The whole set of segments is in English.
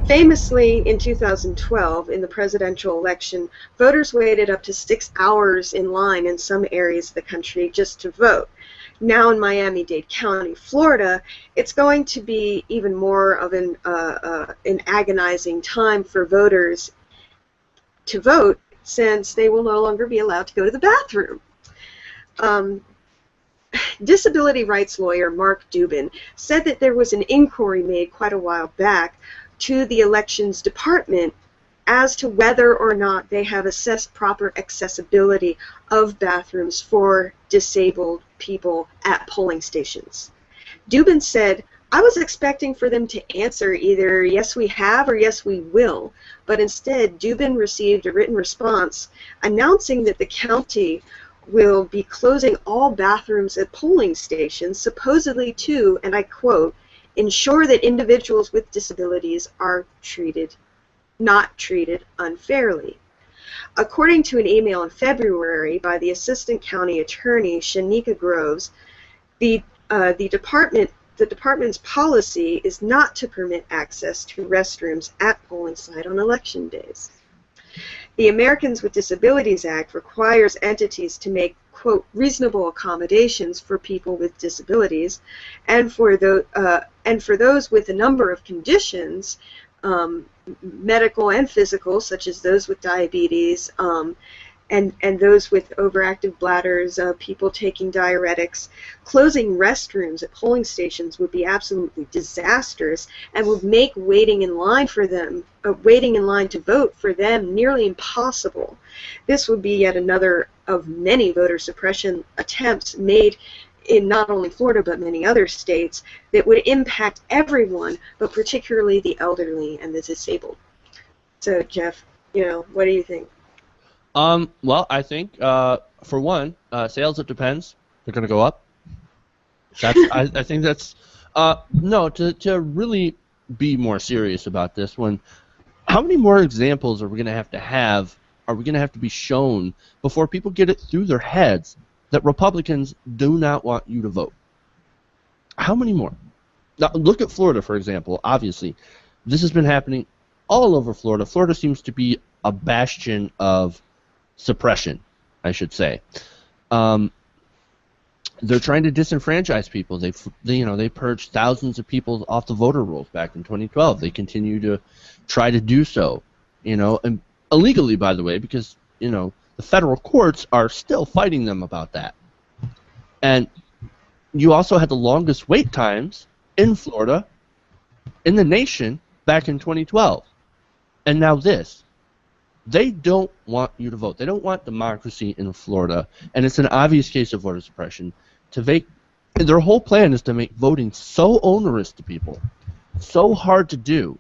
Famously, in 2012, in the presidential election, voters waited up to 6 hours in line in some areas of the country just to vote. Now in Miami-Dade County, Florida, it's going to be even more of an agonizing time for voters to vote, since they will no longer be allowed to go to the bathroom. Disability rights lawyer Marc Dubin said that there was an inquiry made quite a while back to the Elections Department as to whether or not they have assessed proper accessibility of bathrooms for disabled people at polling stations. Dubin said, "I was expecting for them to answer either yes we have or yes we will, but instead Dubin received a written response announcing that the county will be closing all bathrooms at polling stations, supposedly to, and I quote, ensure that individuals with disabilities are not treated unfairly." According to an email in February by the Assistant County Attorney, Shanika Groves, the department's policy is not to permit access to restrooms at polling site on election days. The Americans with Disabilities Act requires entities to make, quote, reasonable accommodations for people with disabilities, and for those with a number of conditions, medical and physical, such as those with diabetes, and those with overactive bladders, people taking diuretics. Closing restrooms at polling stations would be absolutely disastrous and would make waiting in line to vote for them nearly impossible. This would be yet another of many voter suppression attempts made in not only Florida but many other states that would impact everyone, but particularly the elderly and the disabled. So, Jeff, what do you think? Well, I think, for one, sales, it depends. They're going to go up. I think that's, no, to really be more serious about this one, how many more examples are we going to have, are we going to have to be shown before people get it through their heads that Republicans do not want you to vote? How many more? Now, look at Florida, for example. Obviously, this has been happening all over Florida. Florida seems to be a bastion of suppression, I should say. They're trying to disenfranchise people. They purged thousands of people off the voter rolls back in 2012. They continue to try to do so, and illegally, by the way, because the federal courts are still fighting them about that. And you also had the longest wait times in Florida, in the nation, back in 2012. And now this. They don't want you to vote. They don't want democracy in Florida, and it's an obvious case of voter suppression. Their whole plan is to make voting so onerous to people, so hard to do,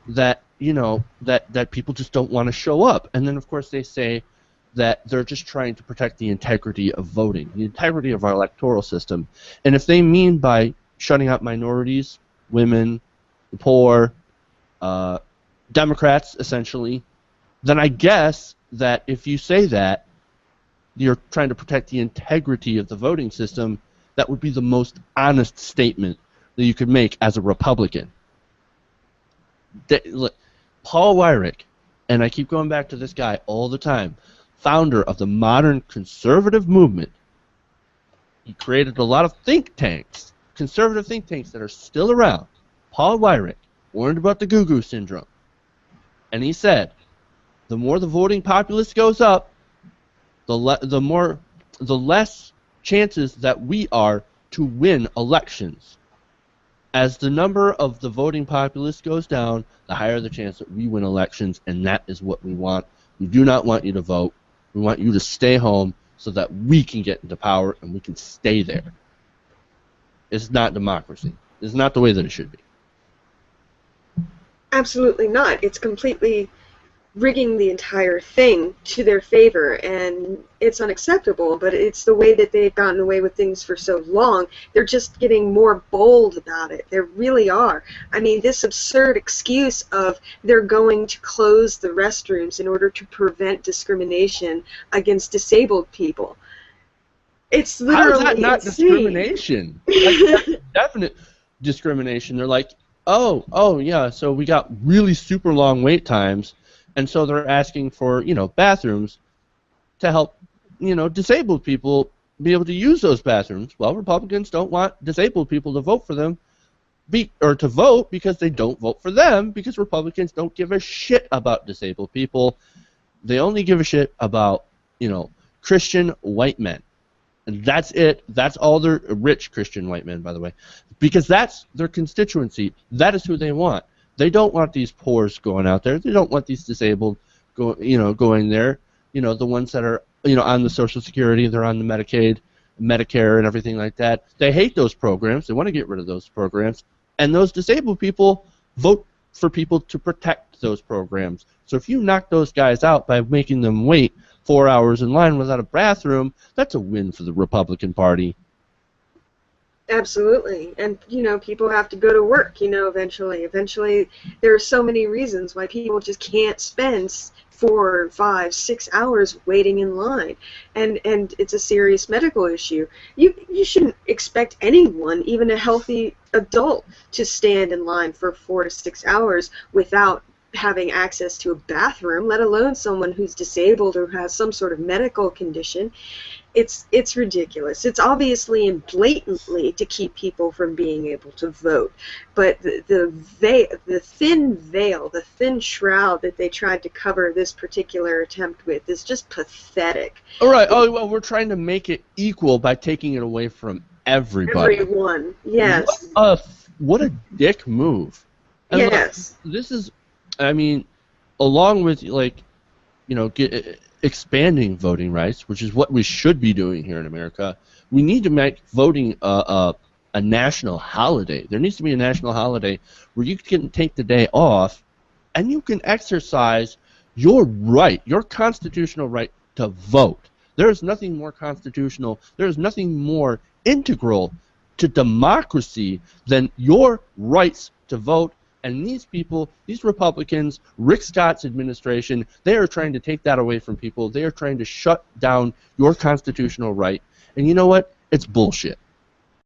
that that people just don't want to show up. And then, of course, they say that they're just trying to protect the integrity of voting, the integrity of our electoral system. And if they mean by shutting out minorities, women, the poor, Democrats, essentially, then I guess that if you say that you're trying to protect the integrity of the voting system, that would be the most honest statement that you could make as a Republican. Look, Paul Weyrich, and I keep going back to this guy all the time, founder of the modern conservative movement. He created a lot of think tanks, conservative think tanks that are still around. Paul Weyrich warned about the Goo-Goo syndrome. And he said, the more the voting populace goes up, the less chances that we are to win elections. As the number of the voting populace goes down, the higher the chance that we win elections, and that is what we want. We do not want you to vote. We want you to stay home so that we can get into power and we can stay there. It's not democracy. It's not the way that it should be. Absolutely not. It's completely rigging the entire thing to their favor, and it's unacceptable, but it's the way that they've gotten away with things for so long. They're just getting more bold about it. They really are. I mean, this absurd excuse of they're going to close the restrooms in order to prevent discrimination against disabled people. It's literally how is that not insane. discrimination? Like, that's definite discrimination. They're like, Oh, yeah. So we got really super long wait times, and so they're asking for, bathrooms to help, disabled people be able to use those bathrooms. Well, Republicans don't want disabled people to vote for them, or to vote because they don't vote for them, because Republicans don't give a shit about disabled people. They only give a shit about, Christian white men. And that's it. That's all their rich Christian white men, by the way, because that's their constituency. That is who they want. They don't want these poors going out there. They don't want these disabled going there. The ones that are, on the Social Security, they're on the Medicaid, Medicare, and everything like that. They hate those programs. They want to get rid of those programs. And those disabled people vote for people to protect those programs. So if you knock those guys out by making them wait 4 hours in line without a bathroom, that's a win for the Republican Party. Absolutely. And, people have to go to work, eventually. Eventually, there are so many reasons why people just can't spend 4, 5, 6 hours waiting in line. And it's a serious medical issue. You shouldn't expect anyone, even a healthy adult, to stand in line for 4 to 6 hours without having access to a bathroom, let alone someone who's disabled or has some sort of medical condition. It's ridiculous. It's obviously and blatantly to keep people from being able to vote. But the thin veil, the thin shroud that they tried to cover this particular attempt with is just pathetic. All right. Oh, well, we're trying to make it equal by taking it away from everybody. Everyone, yes. What a dick move. And yes. Look, this is, along with, expanding voting rights, which is what we should be doing here in America, we need to make voting a national holiday. There needs to be a national holiday where you can take the day off and you can exercise your right, your constitutional right to vote. There is nothing more constitutional, there is nothing more integral to democracy than your rights to vote. And these people, these Republicans, Rick Scott's administration, they are trying to take that away from people. They are trying to shut down your constitutional right. And you know what? It's bullshit.